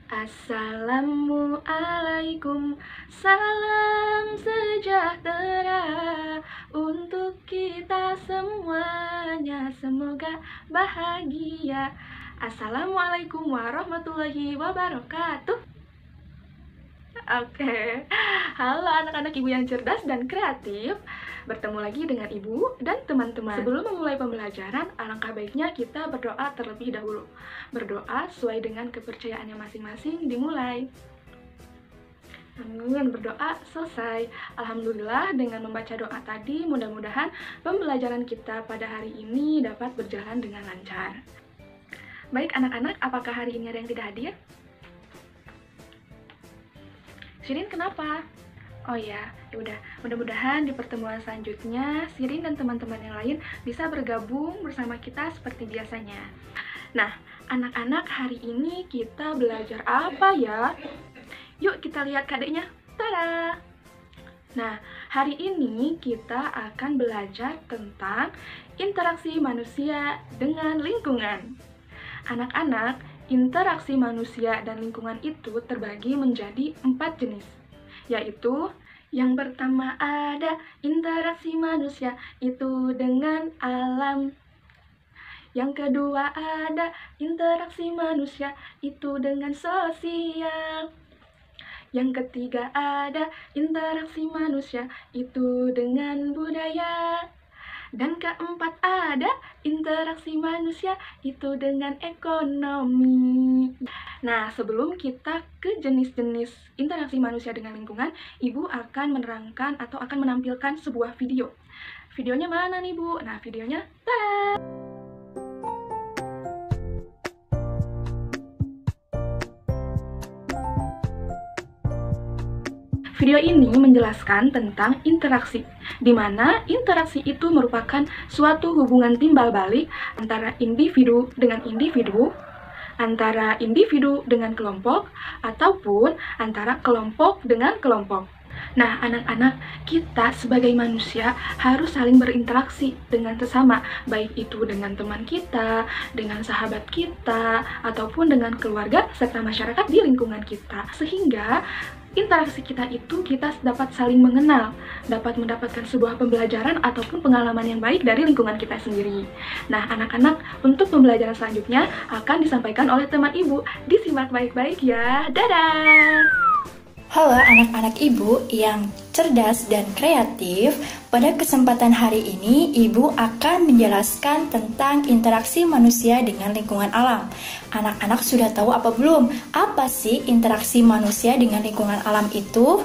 Assalamualaikum, salam sejahtera untuk kita semuanya, semoga bahagia. Assalamualaikum warahmatullahi wabarakatuh. Oke, halo anak-anak ibu yang cerdas dan kreatif. Bertemu lagi dengan ibu dan teman-teman. Sebelum memulai pembelajaran, alangkah baiknya kita berdoa terlebih dahulu. Berdoa sesuai dengan kepercayaannya masing-masing, dimulai. Amin, berdoa selesai. Alhamdulillah, dengan membaca doa tadi, mudah-mudahan pembelajaran kita pada hari ini dapat berjalan dengan lancar. Baik anak-anak, apakah hari ini ada yang tidak hadir? Sirin kenapa? Oh ya, udah. Mudah-mudahan di pertemuan selanjutnya Sirin dan teman-teman yang lain bisa bergabung bersama kita seperti biasanya. Nah, anak-anak, hari ini kita belajar apa ya? Yuk kita lihat KD-nya. Tada! Nah, hari ini kita akan belajar tentang interaksi manusia dengan lingkungan. Anak-anak, interaksi manusia dan lingkungan itu terbagi menjadi 4 jenis, yaitu yang pertama ada interaksi manusia itu dengan alam. Yang kedua ada interaksi manusia itu dengan sosial. Yang ketiga ada interaksi manusia itu dengan budaya. Dan keempat ada interaksi manusia itu dengan ekonomi. Nah, sebelum kita ke jenis-jenis interaksi manusia dengan lingkungan, Ibu akan menerangkan atau akan menampilkan sebuah video. Videonya mana nih, Bu? Nah, videonya, tada! Video ini menjelaskan tentang interaksi, di mana interaksi itu merupakan suatu hubungan timbal balik antara individu dengan individu, antara individu dengan kelompok, ataupun antara kelompok dengan kelompok. Nah, anak-anak, kita sebagai manusia harus saling berinteraksi dengan sesama, baik itu dengan teman kita, dengan sahabat kita, ataupun dengan keluarga serta masyarakat di lingkungan kita. Sehingga interaksi kita itu kita dapat saling mengenal, dapat mendapatkan sebuah pembelajaran ataupun pengalaman yang baik dari lingkungan kita sendiri. Nah, anak-anak, untuk pembelajaran selanjutnya akan disampaikan oleh teman ibu. Disimak baik-baik ya. Dadah! Halo anak-anak ibu yang cerdas dan kreatif. Pada kesempatan hari ini, ibu akan menjelaskan tentang interaksi manusia dengan lingkungan alam. Anak-anak sudah tahu apa belum? Apa sih interaksi manusia dengan lingkungan alam itu?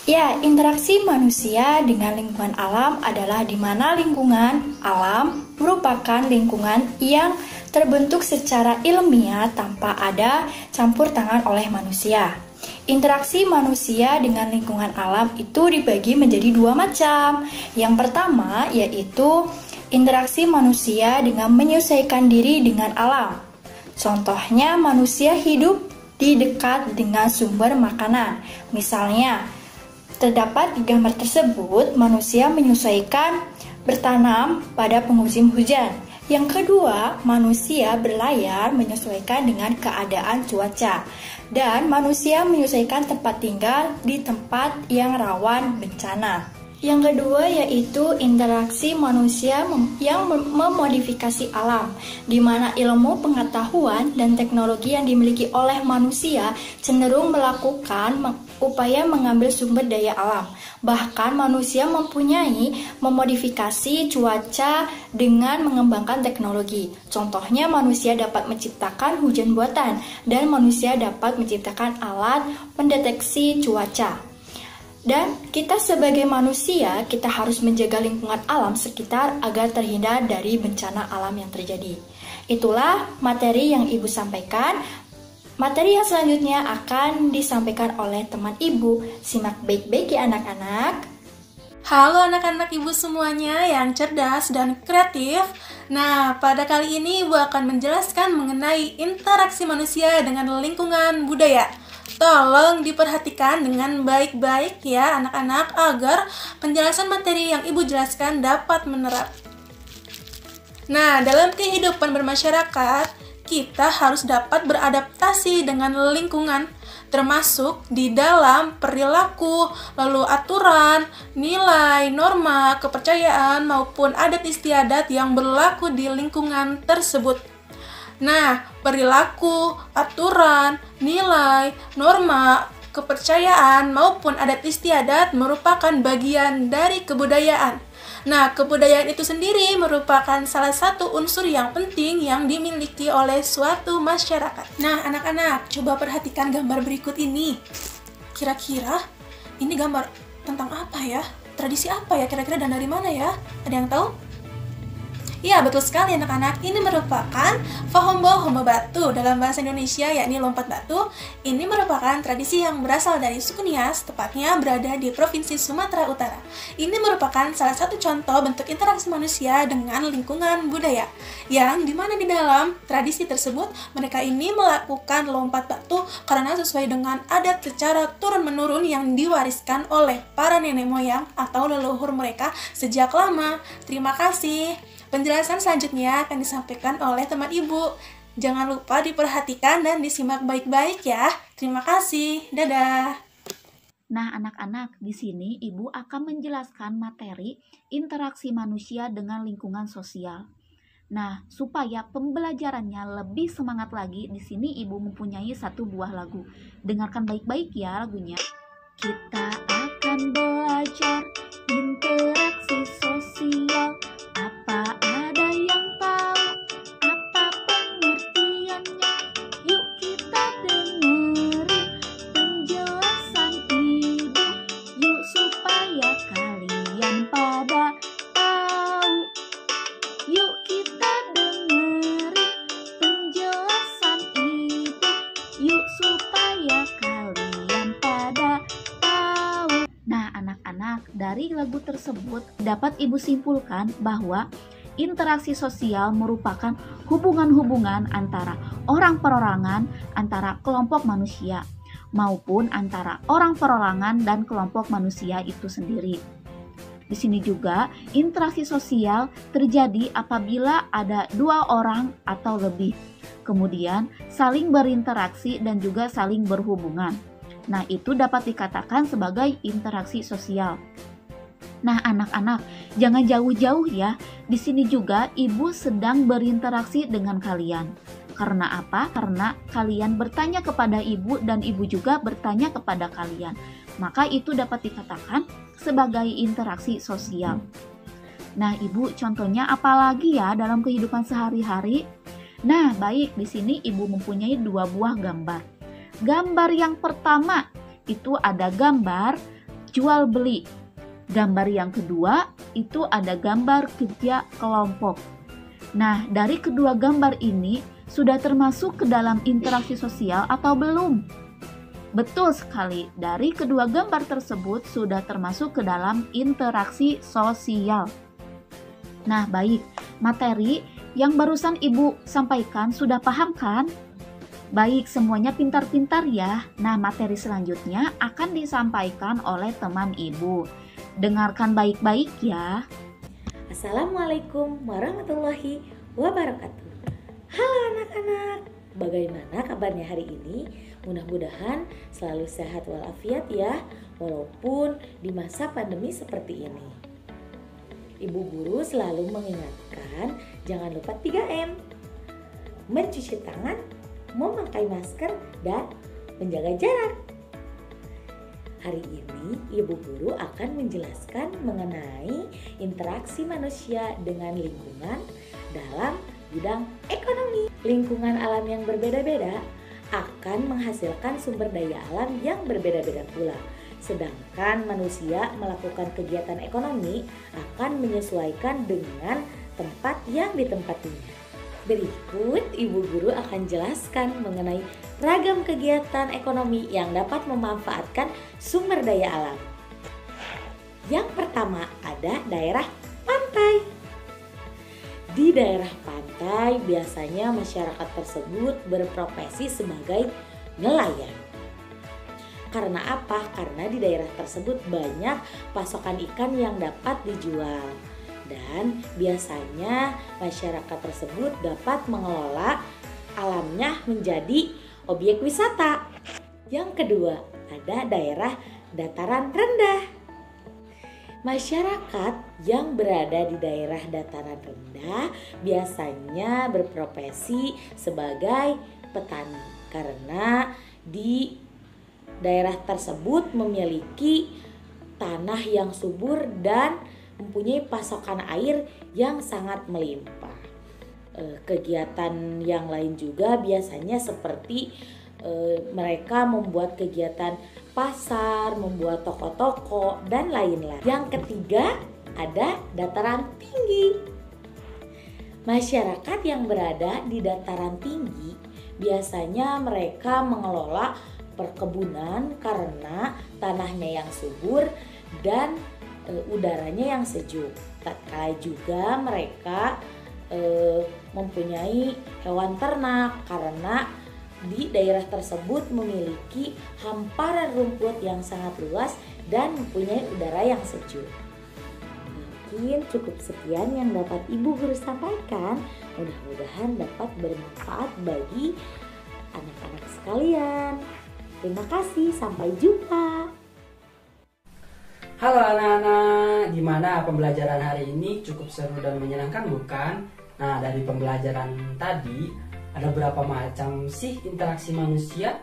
Ya, interaksi manusia dengan lingkungan alam adalah di mana lingkungan alam merupakan lingkungan yang terbentuk secara ilmiah tanpa ada campur tangan oleh manusia. Interaksi manusia dengan lingkungan alam itu dibagi menjadi 2 macam. Yang pertama yaitu interaksi manusia dengan menyesuaikan diri dengan alam. Contohnya manusia hidup di dekat dengan sumber makanan. Misalnya, terdapat di gambar tersebut manusia menyesuaikan bertanam pada musim hujan. Yang kedua, manusia berlayar menyesuaikan dengan keadaan cuaca. Dan manusia menyesuaikan tempat tinggal di tempat yang rawan bencana. Yang kedua yaitu interaksi manusia yang memodifikasi alam, di mana ilmu pengetahuan dan teknologi yang dimiliki oleh manusia cenderung melakukan upaya mengambil sumber daya alam. Bahkan manusia mempunyai memodifikasi cuaca dengan mengembangkan teknologi. Contohnya manusia dapat menciptakan hujan buatan dan manusia dapat menciptakan alat pendeteksi cuaca. Dan kita sebagai manusia, kita harus menjaga lingkungan alam sekitar agar terhindar dari bencana alam yang terjadi. Itulah materi yang Ibu sampaikan. Materi yang selanjutnya akan disampaikan oleh teman Ibu. Simak baik-baik ya anak-anak. Halo anak-anak ibu semuanya yang cerdas dan kreatif. Nah, pada kali ini Ibu akan menjelaskan mengenai interaksi manusia dengan lingkungan budaya. Tolong diperhatikan dengan baik-baik ya anak-anak agar penjelasan materi yang Ibu jelaskan dapat menerap. Nah, dalam kehidupan bermasyarakat, kita harus dapat beradaptasi dengan lingkungan, termasuk di dalam perilaku, lalu aturan, nilai, norma, kepercayaan, maupun adat istiadat yang berlaku di lingkungan tersebut. Nah, perilaku, aturan, nilai, norma, kepercayaan, maupun adat istiadat merupakan bagian dari kebudayaan. Nah, kebudayaan itu sendiri merupakan salah satu unsur yang penting yang dimiliki oleh suatu masyarakat. Nah, anak-anak, coba perhatikan gambar berikut ini. Kira-kira ini gambar tentang apa ya? Tradisi apa ya kira-kira dan dari mana ya? Ada yang tahu? Ya, betul sekali anak-anak. Ini merupakan Fahombo Batu dalam bahasa Indonesia, yakni lompat batu. Ini merupakan tradisi yang berasal dari suku Nias, tepatnya berada di Provinsi Sumatera Utara. Ini merupakan salah satu contoh bentuk interaksi manusia dengan lingkungan budaya, yang dimana di dalam tradisi tersebut mereka ini melakukan lompat batu karena sesuai dengan adat secara turun-menurun yang diwariskan oleh para nenek moyang atau leluhur mereka sejak lama. Terima kasih. Penjelasan selanjutnya akan disampaikan oleh teman ibu. Jangan lupa diperhatikan dan disimak baik-baik ya. Terima kasih. Dadah. Nah, anak-anak, di sini ibu akan menjelaskan materi interaksi manusia dengan lingkungan sosial. Nah, supaya pembelajarannya lebih semangat lagi, di sini ibu mempunyai satu buah lagu. Dengarkan baik-baik ya lagunya. Kita akan belajar interaksi sosial. Apa ada yang tahu? Apa pengertiannya? Yuk kita dengerin penjelasan ibu. Yuk supaya kalian pada tahu. Yuk kita dengerin penjelasan ibu. Yuk supaya kalian pada tahu. Nah, anak-anak, dari lagu tersebut dapat ibu simpulkan bahwa interaksi sosial merupakan hubungan-hubungan antara orang perorangan, antara kelompok manusia, maupun antara orang perorangan dan kelompok manusia itu sendiri. Di sini juga interaksi sosial terjadi apabila ada dua orang atau lebih, kemudian saling berinteraksi dan juga saling berhubungan. Nah, itu dapat dikatakan sebagai interaksi sosial. Nah, anak-anak, jangan jauh-jauh ya. Di sini juga ibu sedang berinteraksi dengan kalian. Karena apa? Karena kalian bertanya kepada ibu dan ibu juga bertanya kepada kalian. Maka itu dapat dikatakan sebagai interaksi sosial. Nah, ibu, contohnya apa lagi ya dalam kehidupan sehari-hari? Nah, baik, di sini ibu mempunyai dua buah gambar. Gambar yang pertama itu ada gambar jual beli. Gambar yang kedua itu ada gambar kerja kelompok. Nah, dari kedua gambar ini sudah termasuk ke dalam interaksi sosial atau belum? Betul sekali, dari kedua gambar tersebut sudah termasuk ke dalam interaksi sosial. Nah, baik, materi yang barusan ibu sampaikan sudah paham kan? Baik, semuanya pintar-pintar ya. Nah, materi selanjutnya akan disampaikan oleh teman ibu. Dengarkan baik-baik ya. Assalamualaikum warahmatullahi wabarakatuh. Halo anak-anak, bagaimana kabarnya hari ini? Mudah-mudahan selalu sehat walafiat ya, walaupun di masa pandemi seperti ini. Ibu guru selalu mengingatkan jangan lupa 3M. Mencuci tangan, memakai masker, dan menjaga jarak. Hari ini ibu guru akan menjelaskan mengenai interaksi manusia dengan lingkungan dalam bidang ekonomi. Lingkungan alam yang berbeda-beda akan menghasilkan sumber daya alam yang berbeda-beda pula. Sedangkan manusia melakukan kegiatan ekonomi akan menyesuaikan dengan tempat yang ditempatinya. Berikut ibu guru akan jelaskan mengenai ragam kegiatan ekonomi yang dapat memanfaatkan sumber daya alam. Yang pertama ada daerah pantai. Di daerah pantai biasanya masyarakat tersebut berprofesi sebagai nelayan. Karena apa? Karena di daerah tersebut banyak pasokan ikan yang dapat dijual. Dan biasanya masyarakat tersebut dapat mengelola alamnya menjadi objek wisata. Yang kedua, ada daerah dataran rendah. Masyarakat yang berada di daerah dataran rendah biasanya berprofesi sebagai petani karena di daerah tersebut memiliki tanah yang subur dan mempunyai pasokan air yang sangat melimpah. Kegiatan yang lain juga biasanya seperti mereka membuat kegiatan pasar, membuat toko-toko, dan lain-lain. Yang ketiga, ada dataran tinggi. Masyarakat yang berada di dataran tinggi biasanya mereka mengelola perkebunan karena tanahnya yang subur dan udaranya yang sejuk. Tatkala juga mereka mempunyai hewan ternak karena di daerah tersebut memiliki hamparan rumput yang sangat luas dan mempunyai udara yang sejuk. Mungkin cukup sekian yang dapat Ibu Guru sampaikan. Mudah-mudahan dapat bermanfaat bagi anak-anak sekalian. Terima kasih, sampai jumpa. Halo anak-anak, gimana pembelajaran hari ini? Cukup seru dan menyenangkan bukan? Nah, dari pembelajaran tadi ada berapa macam sih interaksi manusia?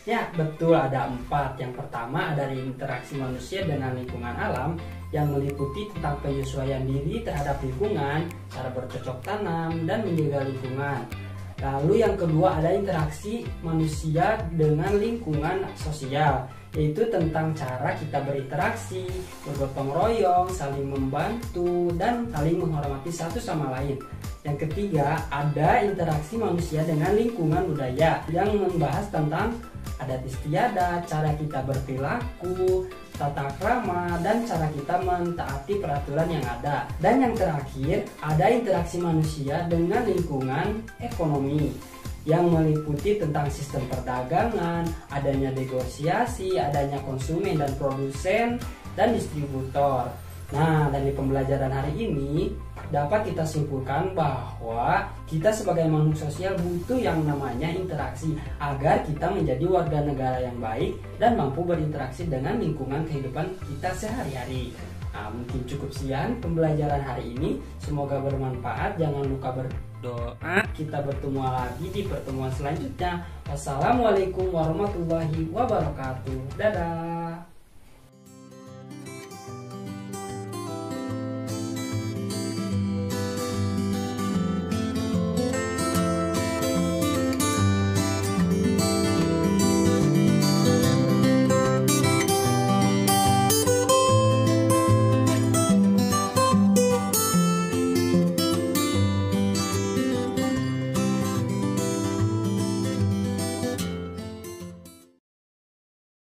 Ya, betul, ada 4. Yang pertama dari interaksi manusia dengan lingkungan alam yang meliputi tentang penyesuaian diri terhadap lingkungan, cara bercocok tanam, dan menjaga lingkungan. Lalu yang kedua ada interaksi manusia dengan lingkungan sosial, yaitu tentang cara kita berinteraksi, bergotong royong, saling membantu, dan saling menghormati satu sama lain. Yang ketiga, ada interaksi manusia dengan lingkungan budaya yang membahas tentang adat istiadat, cara kita berperilaku, tata krama, dan cara kita mentaati peraturan yang ada. Dan yang terakhir, ada interaksi manusia dengan lingkungan ekonomi yang meliputi tentang sistem perdagangan, adanya negosiasi, adanya konsumen dan produsen, dan distributor. Nah, dari pembelajaran hari ini dapat kita simpulkan bahwa kita sebagai makhluk sosial butuh yang namanya interaksi agar kita menjadi warga negara yang baik dan mampu berinteraksi dengan lingkungan kehidupan kita sehari-hari. Nah, mungkin cukup sekian pembelajaran hari ini. Semoga bermanfaat. Jangan lupa berdoa. Kita bertemu lagi di pertemuan selanjutnya. Wassalamualaikum warahmatullahi wabarakatuh. Dadah.